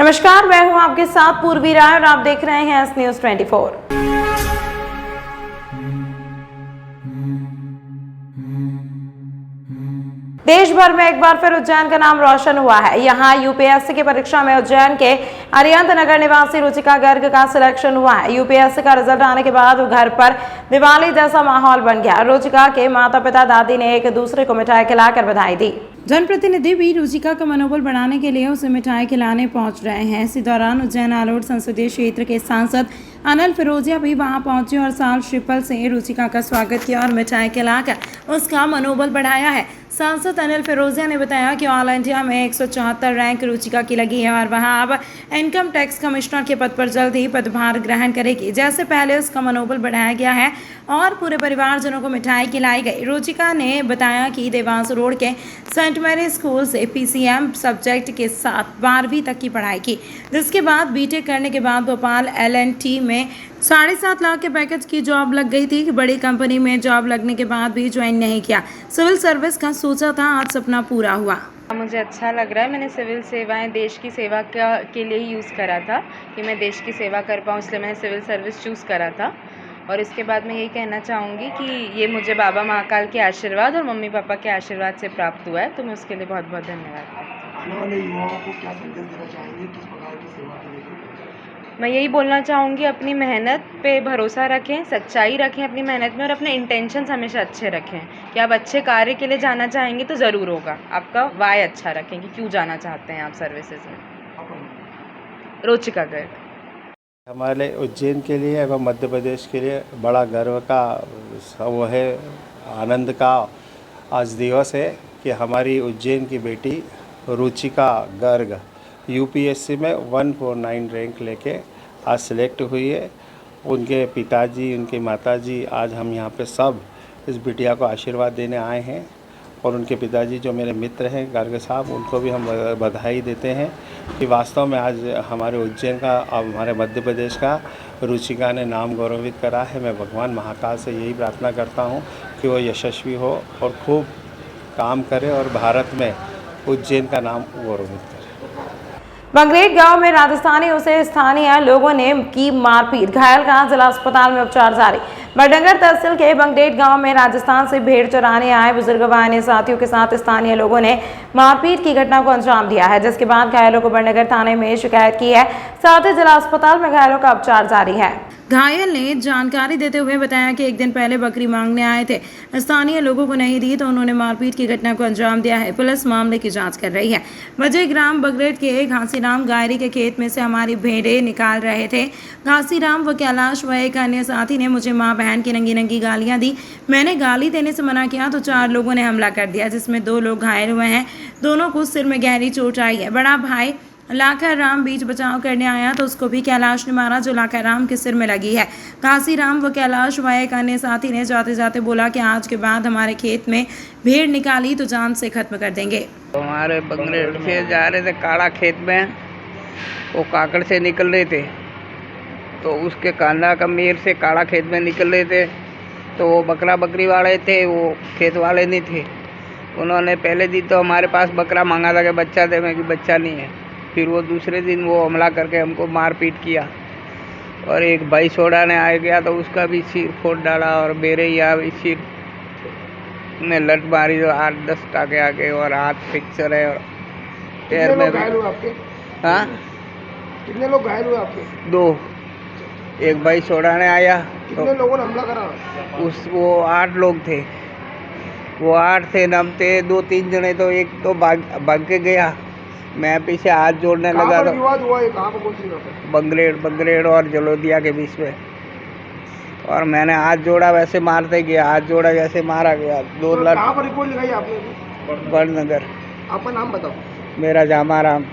नमस्कार, मैं हूं आपके साथ पूर्वी राय और आप देख रहे हैं एस न्यूज 24। देश भर में एक बार फिर उज्जैन का नाम रोशन हुआ है। यहां यूपीएससी की परीक्षा में उज्जैन के अरिहंत नगर निवासी रुचिका गर्ग का सिलेक्शन हुआ है। यूपीएससी का रिजल्ट आने के बाद घर पर दिवाली जैसा माहौल बन गया। रुचिका के माता पिता दादी ने एक दूसरे को मिठाई खिलाकर बधाई दी। जनप्रतिनिधि भी रुचिका का मनोबल बढ़ाने के लिए उसे मिठाई खिलाने पहुंच रहे हैं। इसी दौरान उज्जैन आलोट संसदीय क्षेत्र के सांसद अनिल फिरोजिया भी वहां पहुंचे और साल श्रीफल से रुचिका का स्वागत किया और मिठाई खिलाकर उसका मनोबल बढ़ाया है। सांसद अनिल फिरोजिया ने बताया कि ऑल इंडिया में 174 रैंक रुचिका की लगी है और वहां अब इनकम टैक्स कमिश्नर के पद पर जल्द ही पदभार ग्रहण करेगी। जैसे पहले उसका मनोबल बढ़ाया गया है और पूरे परिवारजनों को मिठाई खिलाई गई। रुचिका ने बताया कि देवास रोड के सेंट मैरी स्कूल से पीसीएम सब्जेक्ट के साथ 12वीं तक की पढ़ाई की, जिसके बाद बीटेक करने के बाद भोपाल एल&टी में 7.5 लाख के पैकेज की जॉब लग गई थी। बड़ी कंपनी में जॉब लगने के बाद भी ज्वाइन नहीं किया। सिविल सर्विस का सोचा था, आज सपना पूरा हुआ। मुझे अच्छा लग रहा है। मैंने सिविल सेवाएं देश की सेवा के लिए ही यूज़ करा था कि मैं देश की सेवा कर पाऊँ, इसलिए मैंने सिविल सर्विस चूज़ करा था। और इसके बाद मैं यही कहना चाहूँगी कि ये मुझे बाबा महाकाल के आशीर्वाद और मम्मी पापा के आशीर्वाद से प्राप्त हुआ है, तो मैं उसके लिए बहुत बहुत धन्यवाद करती हूँ। युवाओं को क्या संदेश देना चाहेंगे, किस प्रकार की सेवा करेंगे? मैं यही बोलना चाहूँगी, अपनी मेहनत पे भरोसा रखें, सच्चाई रखें अपनी मेहनत में और अपने इंटेंशंस हमेशा अच्छे रखें कि आप अच्छे कार्य के लिए जाना चाहेंगे तो ज़रूर होगा। आपका वाय अच्छा रखें कि क्यों जाना चाहते हैं आप सर्विसेज में। रुचिका गर्ग। हमारे उज्जैन के लिए एवं मध्य प्रदेश के लिए बड़ा गर्व का वो है, आनंद का आज दिवस है कि हमारी उज्जैन की बेटी रुचिका गर्ग यूपीएससी में 149 रैंक लेके आज सिलेक्ट हुई है। उनके पिताजी, उनकी माताजी, आज हम यहाँ पे सब इस बिटिया को आशीर्वाद देने आए हैं और उनके पिताजी जो मेरे मित्र हैं गर्ग साहब, उनको भी हम बधाई देते हैं कि वास्तव में आज हमारे उज्जैन का और हमारे मध्य प्रदेश का रुचिका ने नाम गौरवित करा है। मैं भगवान महाकाल से यही प्रार्थना करता हूँ कि वो यशस्वी हो और खूब काम करे और भारत में उज्जैन का नाम गौरवित करे। बंगरेट गांव में राजस्थानियों से स्थानीय लोगों ने की मारपीट, घायल का जिला अस्पताल में उपचार जारी। बड़डंगर तहसील के बंगरेट गांव में राजस्थान से भेड़ चराने आए बुजुर्ग व अन्य साथियों के साथ स्थानीय लोगों ने मारपीट की घटना को अंजाम दिया है, जिसके बाद घायलों को बड़डंगर थाने में शिकायत की है। साथ ही जिला अस्पताल में घायलों का उपचार जारी है। घायल ने जानकारी देते हुए बताया कि एक दिन पहले बकरी मांगने आए थे, स्थानीय लोगों को नहीं दी तो उन्होंने मारपीट की घटना को अंजाम दिया है। पुलिस मामले की जांच कर रही है। वजह ग्राम बगरेट के घासीराम गायरी के खेत में से हमारी भेड़ें निकाल रहे थे। घासीराम व कैलाश व एक अन्य साथी ने मुझे माँ बहन की नंगी नंगी गालियां दी। मैंने गाली देने से मना किया तो 4 लोगों ने हमला कर दिया, जिसमें 2 लोग घायल हुए हैं। दोनों को सिर में गहरी चोट आई है। बड़ा भाई लाखर राम बीच बचाव करने आया तो उसको भी कैलाश ने मारा, जो लाखर राम के सिर में लगी है। घासीराम व कैलाश व एक अन्य साथी ने जाते जाते बोला कि आज के बाद हमारे खेत में भेड़ निकाली तो जान से खत्म कर देंगे। हमारे बंगरेट से जा रहे थे काड़ा खेत में, वो काकड़ से निकल रहे थे तो उसके कांदा का मेर से काड़ा खेत में निकल रहे थे तो वो बकरा बकरी वाले थे, वो खेत वाले नहीं थे। उन्होंने पहले दिन तो हमारे पास बकरा मांगा था कि बच्चा दे, मैं कि बच्चा नहीं है। फिर वो दूसरे दिन वो हमला करके हमको मारपीट किया और एक भाई सोडा ने आ गया तो उसका भी सिर फोड़ डाला और मेरे यहाँ भी सिर में लट मारी तो 8-10 टाके आ गए और हाथ फ्रैक्चर है और पैर में भी। हाँ, कितने लोग घायल हुए आपके? 2। एक भाई सोडा ने आया। कितने लोगों ने हमला करा? वो 8 लोग थे। वो 8 थे, नाम थे 2-3 जने तो एक तो भाग के गया। मैं पीछे हाथ जोड़ने लगा तो विवाद हुआ है, कहाँ पर, कौन सी जगह? बंगरेट और जलोदिया के बीच में। और मैंने हाथ जोड़ा, वैसे मारते गया, हाथ जोड़ा जैसे मारा गया। 2 लाख। कहाँ पर रिपोर्ट लिखाई आपने? बड़नगर। आपका नाम बताओ। मेरा जामाराम।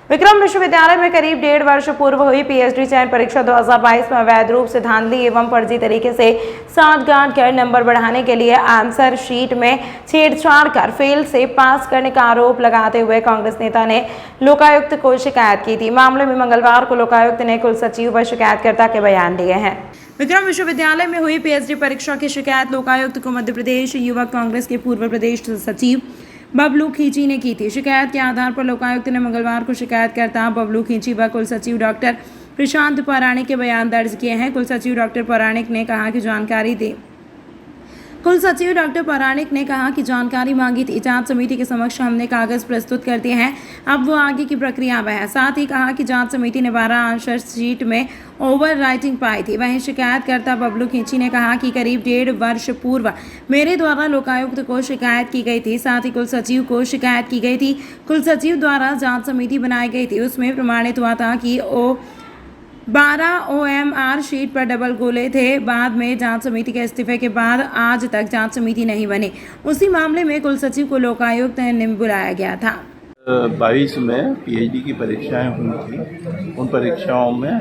विक्रम विश्वविद्यालय में करीब 1.5 वर्ष पूर्व हुई पीएचडी चयन परीक्षा 2022 में अवैध रूप से धांधली एवं फर्जी तरीके से सांठगांठ कर नंबर बढ़ाने के लिए आंसर शीट में छेड़छाड़ कर फेल से पास करने का आरोप लगाते हुए कांग्रेस नेता ने लोकायुक्त को शिकायत की थी। मामले में मंगलवार को लोकायुक्त ने कुल सचिव व शिकायतकर्ता के बयान दिए हैं। विक्रम विश्वविद्यालय में हुई पीएचडी परीक्षा की शिकायत लोकायुक्त को मध्य प्रदेश युवक कांग्रेस के पूर्व प्रदेश सचिव बबलू खींची ने की थी। शिकायत के आधार पर लोकायुक्त ने मंगलवार को शिकायतकर्ता बबलू खींची व कुल सचिव डॉक्टर प्रशांत पौराणिक के बयान दर्ज किए हैं। कुल सचिव डॉक्टर पौराणिक ने कहा कि जानकारी मांगी थी। जांच समिति के समक्ष हमने कागज प्रस्तुत कर दिए हैं, अब वो आगे की प्रक्रिया में है। साथ ही कहा कि जांच समिति ने 12 आंसर शीट में ओवर राइटिंग पाई थी। वहीं शिकायतकर्ता बबलू खींची ने कहा कि करीब 1.5 वर्ष पूर्व मेरे द्वारा लोकायुक्त को शिकायत की गई थी, साथ ही कुल सचिव को शिकायत की गई थी। कुल सचिव द्वारा जाँच समिति बनाई गई थी, उसमें प्रमाणित हुआ था कि 12 OMR शीट पर डबल गोले थे। बाद में जांच समिति के इस्तीफे के बाद आज तक जांच समिति नहीं बनी। उसी मामले में कुल सचिव को लोकायुक्त ने बुलाया गया था। 22 में PhD की परीक्षाएं हुई थी। उन परीक्षाओं में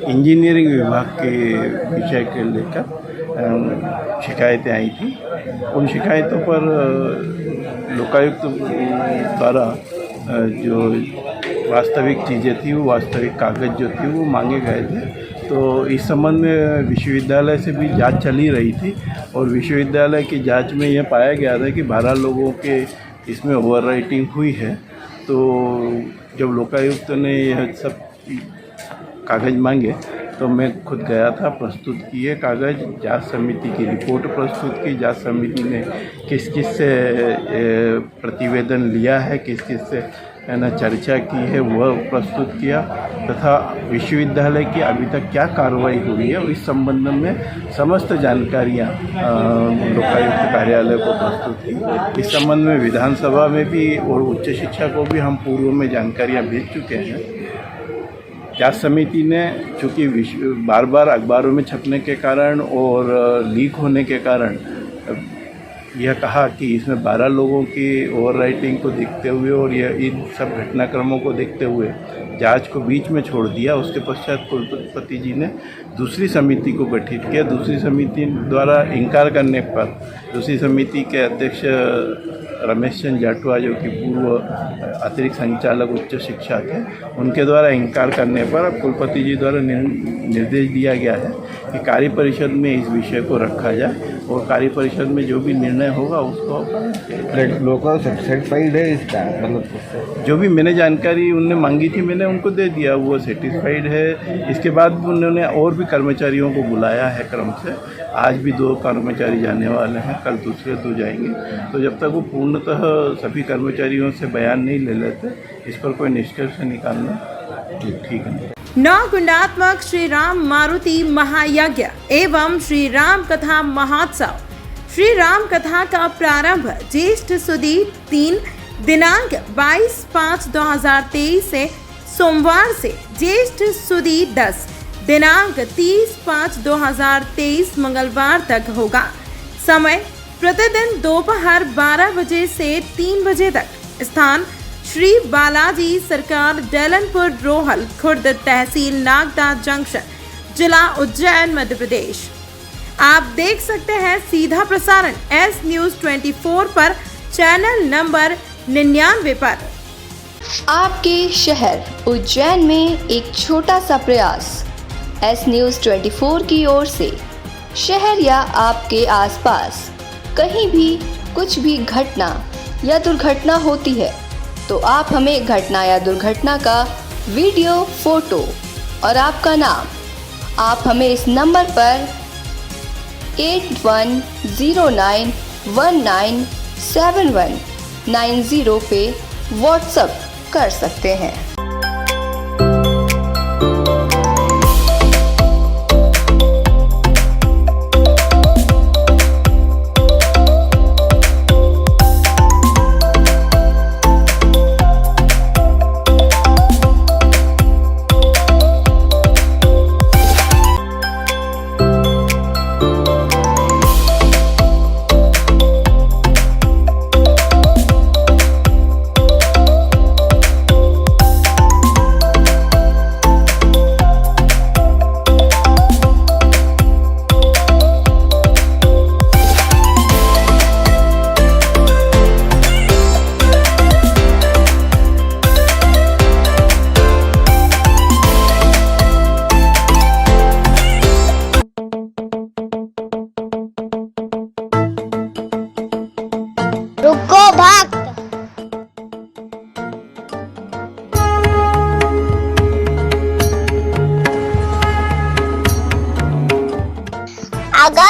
इंजीनियरिंग विभाग के विषय के लेकर शिकायतें आई थी। उन शिकायतों पर लोकायुक्त द्वारा जो वास्तविक चीज़ें थी, वो वास्तविक कागज़ जो थी वो मांगे गए थे। तो इस संबंध में विश्वविद्यालय से भी जांच चली रही थी और विश्वविद्यालय की जांच में यह पाया गया था कि 12 लोगों के इसमें ओवर राइटिंग हुई है। तो जब लोकायुक्त ने यह सब कागज़ मांगे तो मैं खुद गया था, प्रस्तुत किए कागज़, जांच समिति की रिपोर्ट प्रस्तुत की। जांच समिति ने किस किस से प्रतिवेदन लिया है, किस किस से ना चर्चा की है, वह प्रस्तुत किया तथा विश्वविद्यालय की अभी तक क्या कार्रवाई हुई है इस संबंध में समस्त जानकारियाँ लोकायुक्त कार्यालय को प्रस्तुत की। इस संबंध में विधानसभा में भी और उच्च शिक्षा को भी हम पूर्व में जानकारियाँ भेज चुके हैं। जांच समिति ने चूँकि बार बार अखबारों में छपने के कारण और लीक होने के कारण यह कहा कि इसमें 12 लोगों की ओवर राइटिंग को देखते हुए और यह इन सब घटनाक्रमों को देखते हुए जांच को बीच में छोड़ दिया। उसके पश्चात कुलपति जी ने दूसरी समिति को गठित किया। दूसरी समिति द्वारा इनकार करने पर दूसरी समिति के अध्यक्ष रमेश चंद्र जाटवा, जो कि पूर्व अतिरिक्त संचालक उच्च शिक्षा थे, उनके द्वारा इनकार करने पर अब कुलपति जी द्वारा निर्देश दिया गया है कि कार्य परिषद में इस विषय को रखा जाए और कार्य परिषद में जो भी निर्णय होगा उसको लोकल सेटिस्फाइड है इसका मतलब जो भी मैंने जानकारी उनने मांगी थी मैंने उनको दे दिया, वो सेटिस्फाइड है। इसके बाद उन्होंने और भी कर्मचारियों को बुलाया है क्रम से। आज भी 2 कर्मचारी जाने वाले हैं, कल दूसरे 2 जाएंगे। तो जब तक वो पूर्णतः सभी कर्मचारियों से बयान नहीं ले लेते, इस पर कोई निष्कर्ष निकालना ठीक है। नवगुणात्मक श्री राम मारुति महायज्ञ एवं श्री राम कथा महोत्सव। श्री राम कथा का प्रारंभ ज्येष्ठ सुदी 3 दिनांक 22/5/2023 से सोमवार से ज्येष्ठ सुदी 10 दिनांक 30/5/2023 मंगलवार तक होगा। समय प्रतिदिन दोपहर 12 बजे से 3 बजे तक। स्थान श्री बालाजी सरकार, डैलनपुर रोहल खुर्द, तहसील नागदा जंक्शन, जिला उज्जैन, मध्य प्रदेश। आप देख सकते हैं सीधा प्रसारण S News 24 पर, चैनल नंबर 99 पर। आपके शहर उज्जैन में एक छोटा सा प्रयास S News 24 की ओर से। शहर या आपके आसपास कहीं भी कुछ भी घटना या दुर्घटना होती है तो आप हमें घटना या दुर्घटना का वीडियो, फोटो और आपका नाम आप हमें इस नंबर पर 8109197190 पे व्हाट्सएप कर सकते हैं।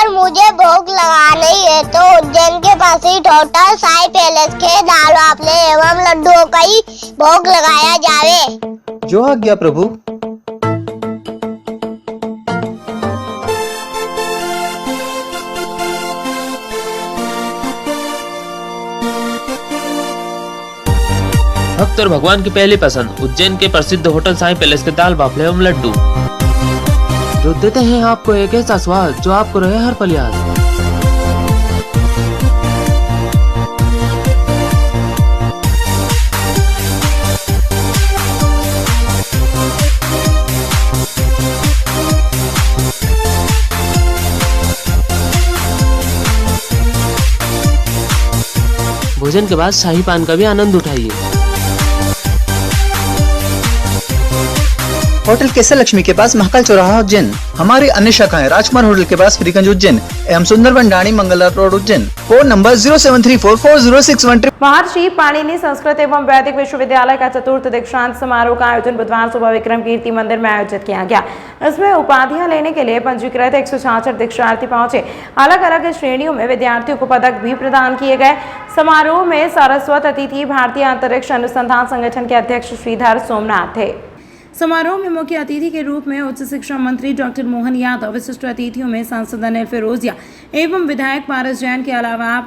अगर मुझे भोग लगाना ही है तो उज्जैन के पास ही टोटल साई पैलेस के दाल वाफले एवं लड्डुओं का ही भोग लगाया जावे। जो आज्ञा प्रभु। भक्त और भगवान की पहली पसंद उज्जैन के प्रसिद्ध होटल साई पैलेस के दाल बाफले एवं लड्डू, जो देते हैं आपको एक ऐसा स्वाद जो आपको रहे हर पल याद। भोजन के बाद शाही पान का भी आनंद उठाइए। होटल केसर लक्ष्मी के पास महाकाल चौराहा उज्जैन। हमारी अन्य शाखाएं राजकुमार होटल के पास फ्रीगंज उज्जैन एवं Sundarban Dani Mangla road Ujjain. Phone number 073440613। Maharishi Panini Sanskrit एवं वैदिक विश्वविद्यालय का चतुर्थ दीक्षांत समारोह का आयोजन बुधवार सुबह विक्रम कीर्ति मंदिर में आयोजित किया गया। इसमें उपाधियां लेने के लिए पंजीकृत 166 दीक्षार्थी पहुंचे। अलग अलग श्रेणियों में विद्यार्थियों को पदक भी प्रदान किए गए। समारोह में सारस्वत अतिथि भारतीय अंतरिक्ष अनुसंधान संगठन के अध्यक्ष श्रीधर सोमनाथ थे। समारोह में मुख्य अतिथि के रूप में उच्च शिक्षा मंत्री डॉक्टर मोहन यादव, विशिष्ट अतिथियों में सांसद अनिल फिरोजिया एवं विधायक पारस जैन के अलावा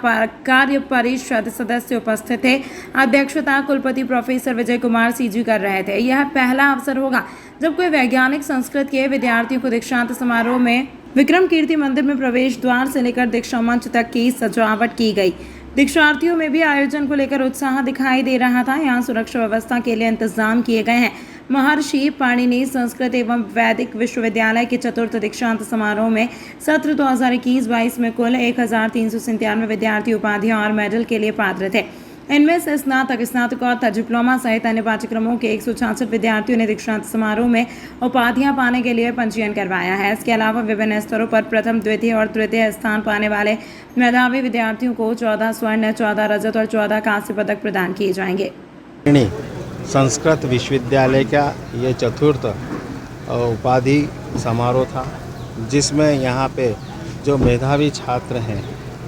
कार्य परिषद सदस्य उपस्थित थे। अध्यक्षता कुलपति प्रोफेसर विजय कुमार सीजी कर रहे थे। यह पहला अवसर होगा जब कोई वैज्ञानिक संस्कृत के विद्यार्थियों को दीक्षांत समारोह में विक्रम कीर्ति मंदिर में प्रवेश द्वार से लेकर दीक्षा मंच तक की सजावट की गई। दीक्षार्थियों में भी आयोजन को लेकर उत्साह दिखाई दे रहा था। यहाँ सुरक्षा व्यवस्था के लिए इंतजाम किए गए हैं। महर्षि पाणिनि संस्कृत एवं वैदिक विश्वविद्यालय के चतुर्थ दीक्षांत समारोह में सत्र 2021-22 में कुल 1397 विद्यार्थी उपाधियां और मेडल के लिए पात्र थे। इनमें से स्नातक, स्नातकोत्तर, डिप्लोमा सहित अन्य पाठ्यक्रमों के 166 विद्यार्थियों ने दीक्षांत समारोह में उपाधियां पाने के लिए पंजीयन करवाया है। इसके अलावा विभिन्न स्तरों पर प्रथम, द्वितीय और तृतीय स्थान पाने वाले मेधावी विद्यार्थियों को 14 स्वर्ण, 14 रजत और 14 कांस्य पदक प्रदान किए जाएंगे। संस्कृत विश्वविद्यालय का ये चतुर्थ उपाधि समारोह था, जिसमें यहाँ पे जो मेधावी छात्र हैं,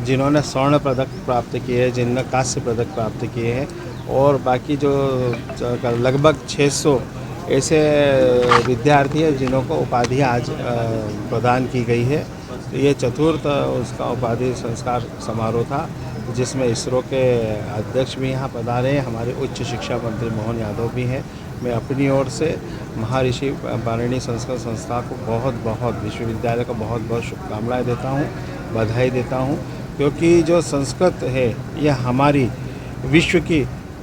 जिन्होंने स्वर्ण पदक प्राप्त किए हैं, जिन्होंने कांस्य पदक प्राप्त किए हैं और बाकी जो लगभग 600 ऐसे विद्यार्थी हैं जिन्हों को उपाधि आज प्रदान की गई है। तो ये चतुर्थ उसका उपाधि संस्कार समारोह था, जिसमें इसरो के अध्यक्ष भी यहाँ पधारे हैं, हमारे उच्च शिक्षा मंत्री मोहन यादव भी हैं। मैं अपनी ओर से महर्षि पाणिनि संस्कृत संस्था को बहुत विश्वविद्यालय को बहुत शुभकामनाएं देता हूँ, बधाई देता हूँ, क्योंकि जो संस्कृत है ये हमारी विश्व की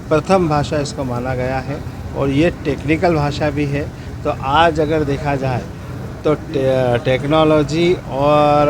प्रथम भाषा इसको माना गया है और ये टेक्निकल भाषा भी है। तो आज अगर देखा जाए तो टेक्नोलॉजी और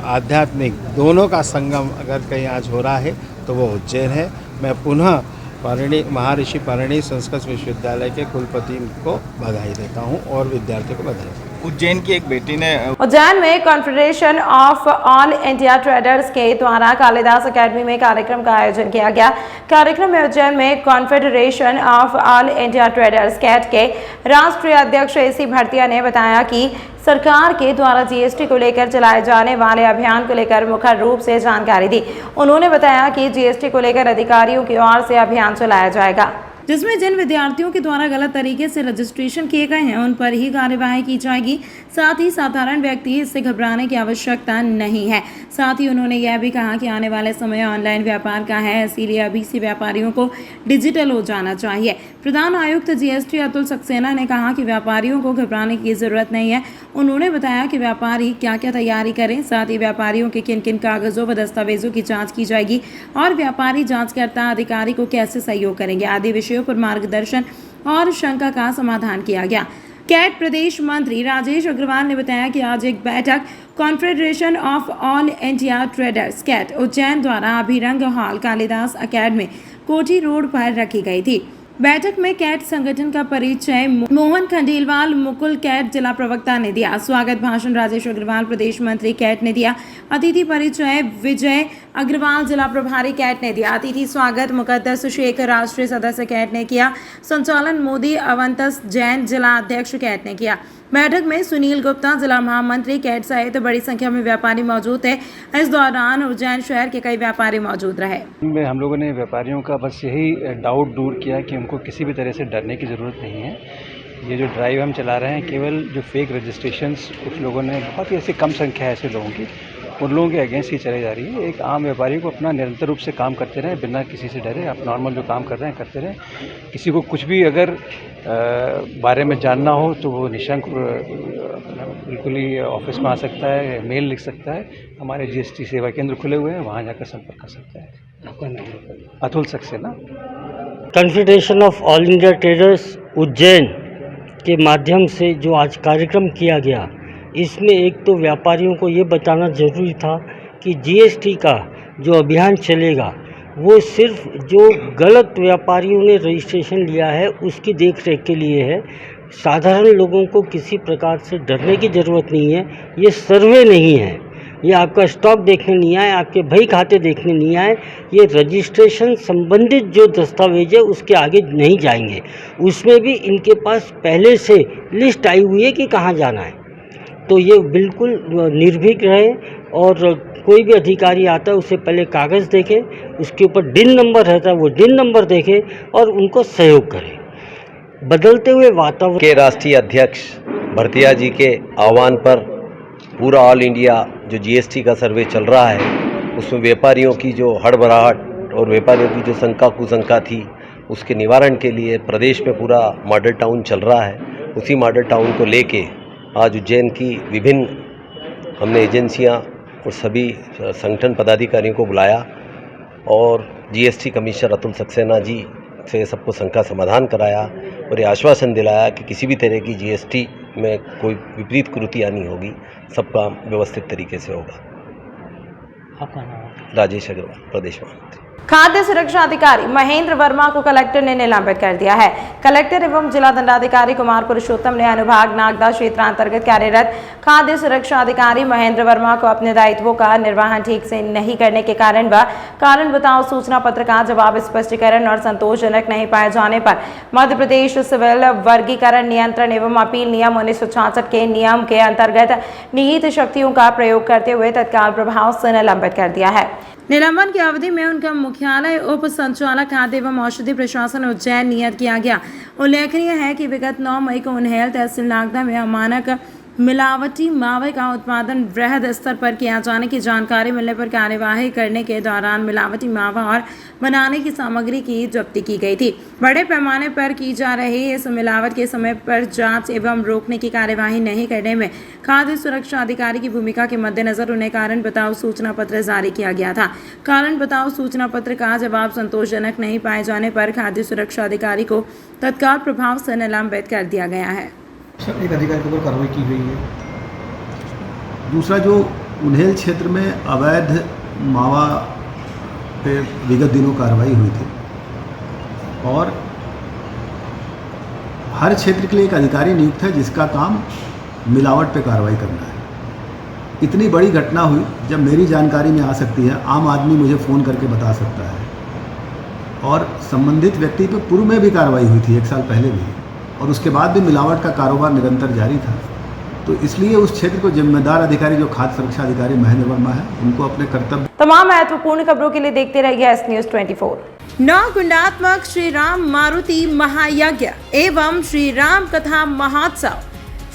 आध्यात्मिक दोनों का संगम अगर कहीं आज हो रहा है तो वो उज्जैन है। मैं पुनः महर्षि पाणिनि संस्कृत विश्वविद्यालय के कुलपति को बधाई देता हूं और विद्यार्थियों को बधाई देता हूं। उज्जैन की एक बेटी ने उज्जैन में confederation of all India traders के द्वारा कालिदास अकेडमी में कार्यक्रम का आयोजन किया गया। कार्यक्रम में उज्जैन में confederation of all India traders CAIT के राष्ट्रीय अध्यक्ष AC भड़तिया ने बताया कि सरकार के द्वारा GST को लेकर चलाए जाने वाले अभियान को लेकर मुख्य रूप से जानकारी दी। उन्होंने बताया कि GST को लेकर अधिकारियों की ओर से अभियान चलाया जाएगा, जिसमें जिन विद्यार्थियों के द्वारा गलत तरीके से रजिस्ट्रेशन किए गए हैं उन पर ही कार्यवाही की जाएगी। साथ ही साधारण व्यक्ति इससे घबराने की आवश्यकता नहीं है। साथ ही उन्होंने यह भी कहा कि आने वाले समय ऑनलाइन व्यापार का है, इसीलिए अभी से व्यापारियों को डिजिटल हो जाना चाहिए। प्रधान आयुक्त GST अतुल सक्सेना ने कहा कि व्यापारियों को घबराने की जरूरत नहीं है। उन्होंने बताया कि व्यापारी क्या क्या तैयारी करें, साथ ही व्यापारियों के किन किन कागजों व दस्तावेजों की जाँच की जाएगी और व्यापारी जाँचकर्ता अधिकारी को कैसे सहयोग करेंगे आदि विषयों पर मार्गदर्शन और शंका का समाधान किया गया। कैट प्रदेश मंत्री राजेश अग्रवाल ने बताया कि आज एक बैठक confederation of all India traders CAIT Ujjain द्वारा Abhirang hall Kalidas academy Kothi road पर रखी गई थी। बैठक में कैट संगठन का परिचय मोहन खंडेलवाल मुकुल कैट जिला प्रवक्ता ने दिया। स्वागत भाषण राजेश अग्रवाल प्रदेश मंत्री कैट ने दिया। अतिथि परिचय विजय अग्रवाल जिला प्रभारी कैट ने दिया। अतिथि स्वागत मुकद्दस शेख राष्ट्रीय सदस्य कैट ने किया। संचालन मोदी अवंतस जैन जिला अध्यक्ष कैट ने किया। बैठक में सुनील गुप्ता जिला महामंत्री कैट सहित बड़ी संख्या में व्यापारी मौजूद थे। इस दौरान उज्जैन शहर के कई व्यापारी मौजूद रहे। हम लोगों ने व्यापारियों का बस यही डाउट दूर किया कि उनको किसी भी तरह से डरने की ज़रूरत नहीं है। ये जो ड्राइव हम चला रहे हैं, केवल जो फेक रजिस्ट्रेशंस कुछ लोगों ने, बहुत ही ऐसी कम संख्या है ऐसे लोगों की, उन लोगों के अगेंस्ट ही चलाई जा रही है। एक आम व्यापारी को अपना निरंतर रूप से काम करते रहें, बिना किसी से डरे, आप नॉर्मल जो काम कर रहे हैं करते रहें। किसी को कुछ भी अगर बारे में जानना हो तो वो निशंक बिल्कुल ही ऑफिस में आ सकता है, मेल लिख सकता है। हमारे GST सेवा केंद्र खुले हुए हैं, वहाँ जाकर संपर्क कर सकता है। आपका नाम? Atul Saxena. Confederation of all India traders Ujjain के माध्यम से जो आज कार्यक्रम किया गया, इसमें एक तो व्यापारियों को ये बताना ज़रूरी था कि GST का जो अभियान चलेगा वो सिर्फ जो गलत व्यापारियों ने रजिस्ट्रेशन लिया है उसकी देख रेख के लिए है। साधारण लोगों को किसी प्रकार से डरने की ज़रूरत नहीं है। ये सर्वे नहीं है, ये आपका स्टॉक देखने नहीं आए, आपके बही खाते देखने नहीं आए। ये रजिस्ट्रेशन संबंधित जो दस्तावेज है उसके आगे नहीं जाएंगे। उसमें भी इनके पास पहले से लिस्ट आई हुई है कि कहाँ जाना है। तो ये बिल्कुल निर्भीक रहे और कोई भी अधिकारी आता है उसे पहले कागज़ देखे, उसके ऊपर डिन नंबर रहता है वो डिन नंबर देखे और उनको सहयोग करे। बदलते हुए वातावरण के राष्ट्रीय अध्यक्ष भरतिया जी के आह्वान पर पूरा ऑल इंडिया जो GST का सर्वे चल रहा है, उसमें व्यापारियों की जो हड़बड़ाहट और व्यापारियों की जो शंका कुशंका थी, उसके निवारण के लिए प्रदेश में पूरा मॉडल टाउन चल रहा है। उसी मॉडल टाउन को लेके आज उज्जैन की विभिन्न हमने एजेंसियां और सभी संगठन पदाधिकारियों को बुलाया और GST कमिश्नर अतुल सक्सेना जी से सबको शंका समाधान कराया और ये आश्वासन दिलाया कि किसी भी तरह की GST में कोई विपरीत कृतियाँ नहीं होगी, सब काम व्यवस्थित तरीके से होगा। आपका नाम? राजेश अग्रवाल, प्रदेश महामंत्री। खाद्य सुरक्षा अधिकारी महेंद्र वर्मा को कलेक्टर ने निलंबित कर दिया है। कलेक्टर एवं जिला दंडाधिकारी कुमार पुरुषोत्तम ने अनुभाग नागदा क्षेत्र अंतर्गत कार्यरत खाद्य सुरक्षा अधिकारी महेंद्र वर्मा को अपने दायित्वों का निर्वहन ठीक से नहीं करने के कारण व कारण बताओ सूचना पत्र का जवाब स्पष्टीकरण और संतोषजनक नहीं पाए जाने पर मध्य प्रदेश सिविल वर्गीकरण नियंत्रण एवं अपील नियम 1966 के नियम के अंतर्गत निहित शक्तियों का प्रयोग करते हुए तत्काल प्रभाव से निलंबित कर दिया है। निलंबन की अवधि में उनका मुख्यालय उप संचालक खाद्य एवं औषधि प्रशासन उज्जैन नियत किया गया। उल्लेखनीय है कि विगत 9 मई को उन्हेल तहसील नागदा में अमानक मिलावटी मावे का उत्पादन वृहद स्तर पर किया जाने की जानकारी मिलने पर कार्यवाही करने के दौरान मिलावटी मावा और बनाने की सामग्री की जब्ती की गई थी। बड़े पैमाने पर की जा रही इस मिलावट के समय पर जांच एवं रोकने की कार्यवाही नहीं करने में खाद्य सुरक्षा अधिकारी की भूमिका के मद्देनजर उन्हें कारण बताओ सूचना पत्र जारी किया गया था। कारण बताओ सूचना पत्र का जवाब संतोषजनक नहीं पाए जाने पर खाद्य सुरक्षा अधिकारी को तत्काल प्रभाव से निलंबित कर दिया गया है। सर, एक अधिकारी के ऊपर कार्रवाई की गई है। दूसरा, जो उन्हेल क्षेत्र में अवैध मावा पे विगत दिनों कार्रवाई हुई थी और हर क्षेत्र के लिए एक अधिकारी नियुक्त है जिसका काम मिलावट पे कार्रवाई करना है। इतनी बड़ी घटना हुई, जब मेरी जानकारी में आ सकती है, आम आदमी मुझे फ़ोन करके बता सकता है। और संबंधित व्यक्ति पे पूर्व में भी कार्रवाई हुई थी 1 साल पहले भी, और उसके बाद भी मिलावट का कारोबार निरंतर जारी था। तो इसलिए उस क्षेत्र को जिम्मेदार अधिकारी जो खाद्य सुरक्षा अधिकारी महेंद्र वर्मा है, उनको अपने कर्तव्य। तमाम महत्वपूर्ण खबरों के लिए देखते रहिए एस न्यूज़ 24। नवकुंडात्मक श्री राम मारुति महायज्ञ एवं श्री राम कथा महोत्सव।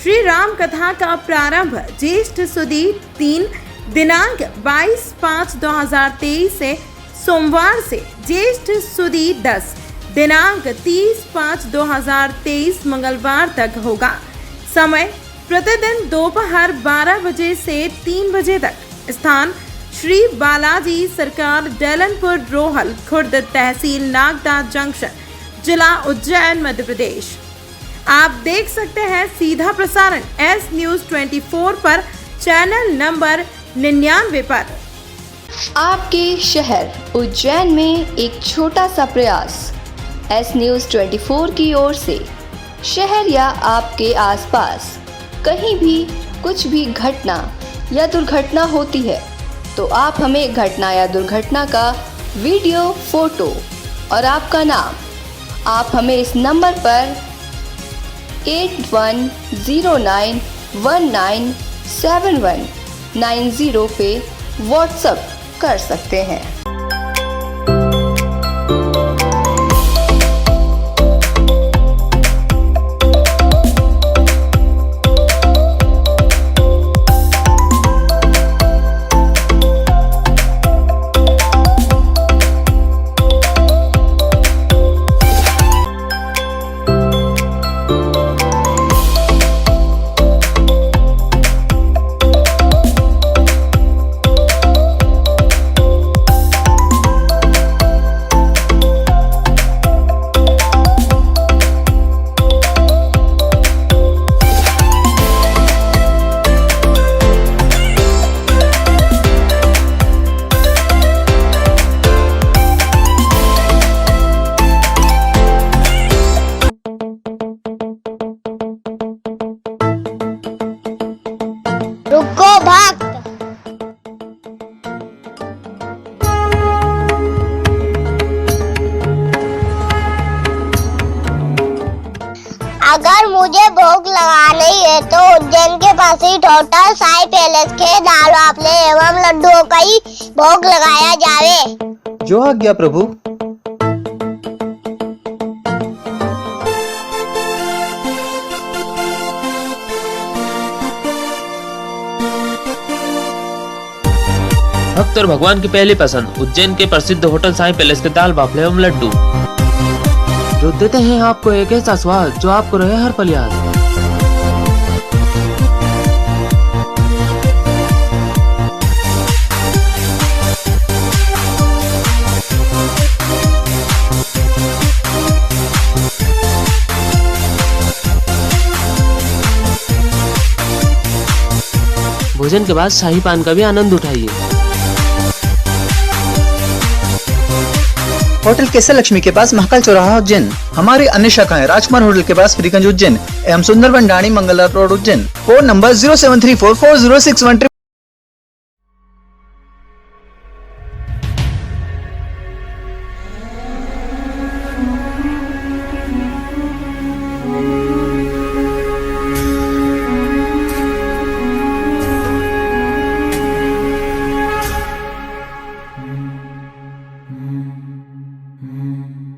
श्री राम कथा का प्रारंभ ज्येष्ठ सुदी 3 दिनांक 22/5/2023 से सोमवार से ज्येष्ठ सुदी 10 दिनांक 30/5/2023 मंगलवार तक होगा। समय प्रतिदिन दोपहर 12 बजे से 3 बजे तक। स्थान श्री बालाजी सरकार डैलनपुर रोहल खुर्द तहसील नागदा जंक्शन जिला उज्जैन मध्य प्रदेश। आप देख सकते हैं सीधा प्रसारण एस न्यूज़ 24 पर चैनल नंबर 99 पर। आपके शहर उज्जैन में एक छोटा सा प्रयास एस न्यूज़ 24 की ओर से। शहर या आपके आसपास कहीं भी कुछ भी घटना या दुर्घटना होती है तो आप हमें घटना या दुर्घटना का वीडियो, फोटो और आपका नाम आप हमें इस नंबर पर 8109197190 पे व्हाट्सएप कर सकते हैं। रुको भक्त, अगर मुझे भोग लगानी है तो उज्जैन के पास ही होटल साई पैलेस के दाल बाफले एवं लड्डुओं का ही भोग लगाया जावे। जो आज्ञा प्रभु। भक्त और भगवान की पहली पसंद उज्जैन के प्रसिद्ध होटल साई पैलेस के दाल बाफले एवं लड्डू, जो देते हैं आपको एक ऐसा स्वाद जो आपको रहे हर पल याद। भोजन के बाद शाही पान का भी आनंद उठाइए। होटल केसर लक्ष्मी के पास महाकाल चौराहा उज्जैन। हमारी अन्य शाखाएं राजकुमार होटल के पास फ्रीगंज उज्जैन एवं Sundarban Dani Mangla road Ujjain. Phone number 07344061